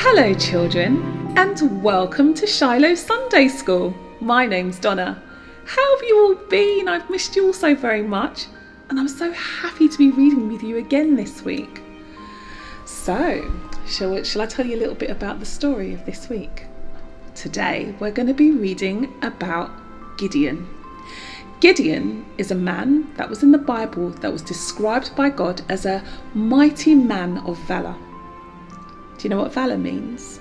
Hello children, and welcome to Shiloh Sunday School. My name's Donna. How have you all been? I've missed you all so very much, and I'm so happy to be reading with you again this week. So, shall I tell you a little bit about the story of this week? Today we're going to be reading about Gideon. Gideon is a man that was in the Bible that was described by God as a mighty man of valour. Do you know what valour means?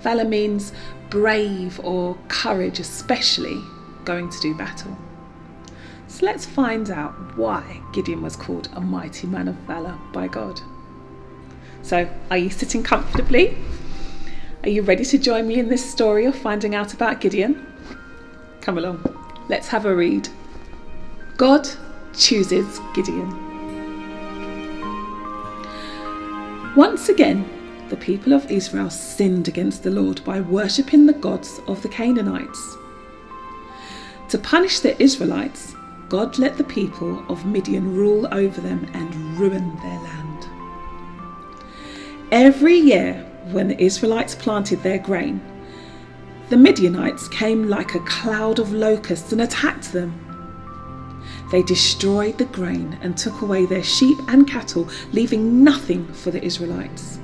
Valour means brave or courage, especially going to do battle. So let's find out why Gideon was called a mighty man of valour by God. So, are you sitting comfortably? Are you ready to join me in this story of finding out about Gideon? Come along, let's have a read. God chooses Gideon. Once again, the people of Israel sinned against the Lord by worshipping the gods of the Canaanites. To punish the Israelites, God let the people of Midian rule over them and ruin their land. Every year, when the Israelites planted their grain, the Midianites came like a cloud of locusts and attacked them. They destroyed the grain and took away their sheep and cattle, leaving nothing for the Israelites.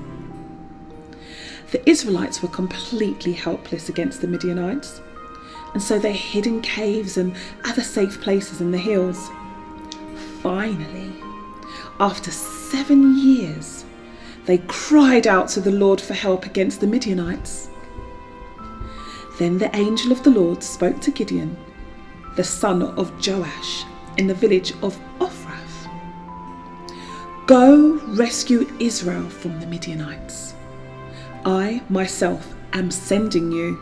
The Israelites were completely helpless against the Midianites, and so they hid in caves and other safe places in the hills. Finally, after 7 years, they cried out to the Lord for help against the Midianites. Then the angel of the Lord spoke to Gideon, the son of Joash, in the village of Ophrah. Go rescue Israel from the Midianites. I myself am sending you.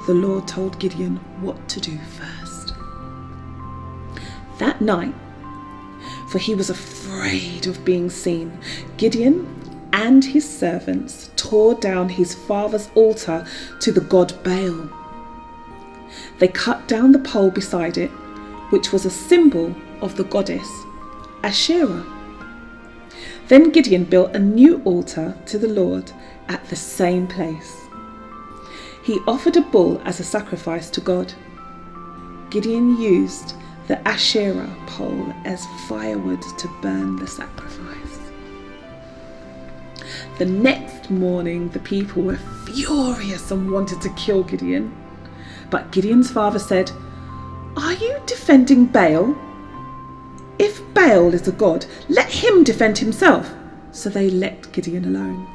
The Lord told Gideon what to do first. That night, for he was afraid of being seen, Gideon and his servants tore down his father's altar to the god Baal. They cut down the pole beside it, which was a symbol of the goddess Asherah. Then Gideon built a new altar to the Lord at the same place. He offered a bull as a sacrifice to God. Gideon used the Asherah pole as firewood to burn the sacrifice. The next morning, the people were furious and wanted to kill Gideon. But Gideon's father said, "Are you defending Baal? If Baal is a god, let him defend himself." So they let Gideon alone.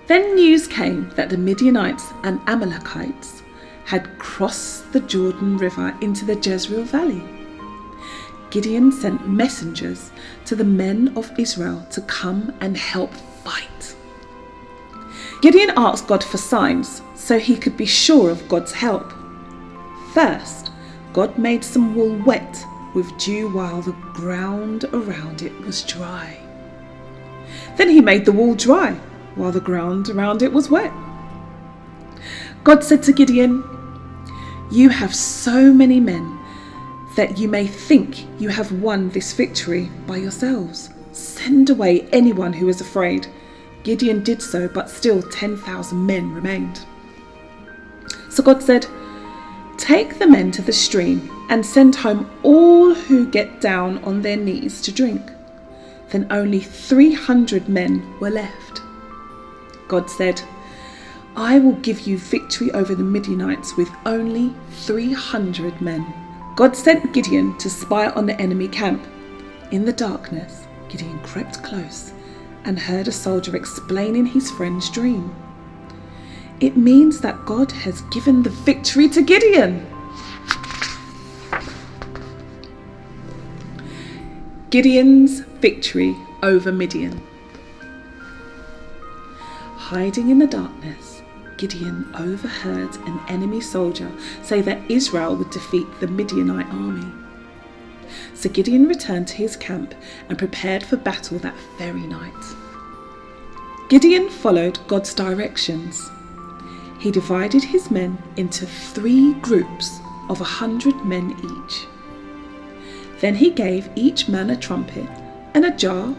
Then news came that the Midianites and Amalekites had crossed the Jordan River into the Jezreel Valley. Gideon sent messengers to the men of Israel to come and help fight. Gideon asked God for signs so he could be sure of God's help. First, God made some wool wet with dew while the ground around it was dry. Then he made the wool dry while the ground around it was wet. God said to Gideon, "You have so many men that you may think you have won this victory by yourselves. Send away anyone who is afraid." Gideon did so, but still 10,000 men remained. So God said, "Take the men to the stream and send home all who get down on their knees to drink." Then only 300 men were left. God said, "I will give you victory over the Midianites with only 300 men." God sent Gideon to spy on the enemy camp. In the darkness, Gideon crept close and heard a soldier explaining his friend's dream. It means that God has given the victory to Gideon. Gideon's victory over Midian. Hiding in the darkness, Gideon overheard an enemy soldier say that Israel would defeat the Midianite army. So Gideon returned to his camp and prepared for battle that very night. Gideon followed God's directions. He divided his men into 3 groups of 100 men each. Then he gave each man a trumpet and a jar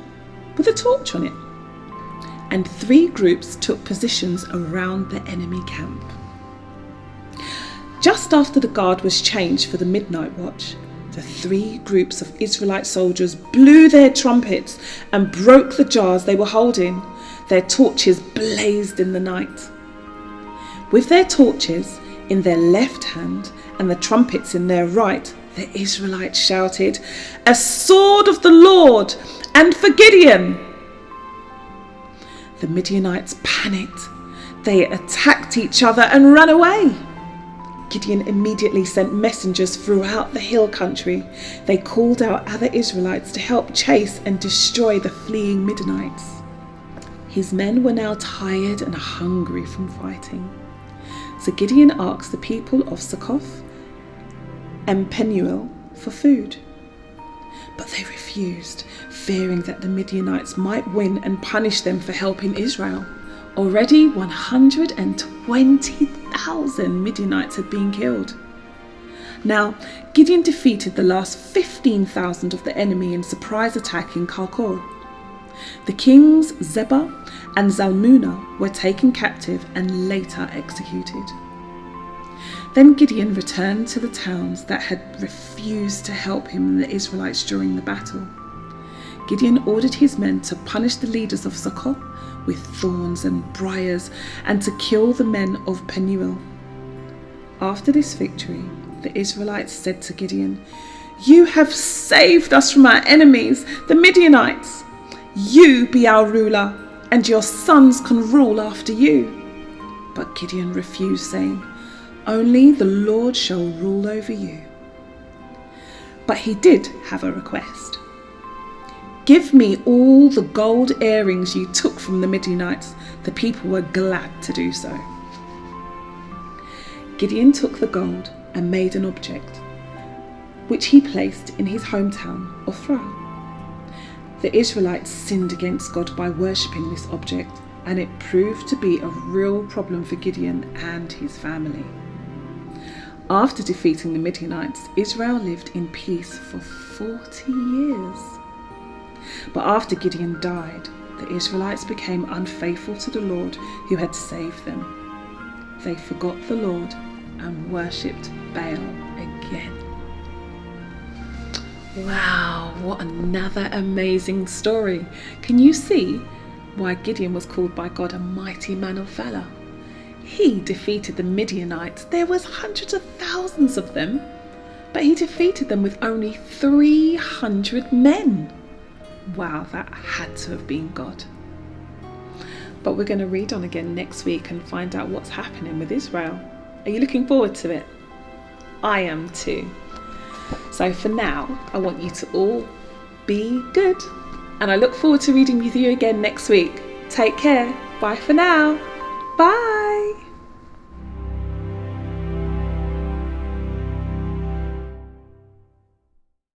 with a torch on it. and 3 groups took positions around the enemy camp. Just after the guard was changed for the midnight watch, the 3 groups of Israelite soldiers blew their trumpets and broke the jars they were holding. Their torches blazed in the night. With their torches in their left hand and the trumpets in their right, the Israelites shouted, "A sword of the Lord, and for Gideon!" The Midianites panicked. They attacked each other and ran away. Gideon immediately sent messengers throughout the hill country. They called out other Israelites to help chase and destroy the fleeing Midianites. His men were now tired and hungry from fighting. So Gideon asked the people of Succoth and Penuel for food. But they refused, fearing that the Midianites might win and punish them for helping Israel. Already 120,000 Midianites had been killed. Now, Gideon defeated the last 15,000 of the enemy in surprise attack in Karkor. The kings Zebah and Zalmunna were taken captive and later executed. Then Gideon returned to the towns that had refused to help him and the Israelites during the battle. Gideon ordered his men to punish the leaders of Succoth with thorns and briars and to kill the men of Penuel. After this victory, the Israelites said to Gideon, "You have saved us from our enemies, the Midianites. You be our ruler, and your sons can rule after you." But Gideon refused, saying, "Only the Lord shall rule over you." But he did have a request. "Give me all the gold earrings you took from the Midianites." The people were glad to do so. Gideon took the gold and made an object, which he placed in his hometown, Ophrah. The Israelites sinned against God by worshipping this object, and it proved to be a real problem for Gideon and his family. After defeating the Midianites, Israel lived in peace for 40 years. But after Gideon died, the Israelites became unfaithful to the Lord who had saved them. They forgot the Lord and worshipped Baal again. Wow, what another amazing story. Can you see why Gideon was called by God a mighty man of valor? He defeated the Midianites. There was hundreds of thousands of them, but he defeated them with only 300 men. Wow, that had to have been God. But we're going to read on again next week and find out what's happening with Israel. Are you looking forward to it? I am too. So for now, I want you to all be good. And I look forward to reading with you again next week. Take care. Bye for now. Bye.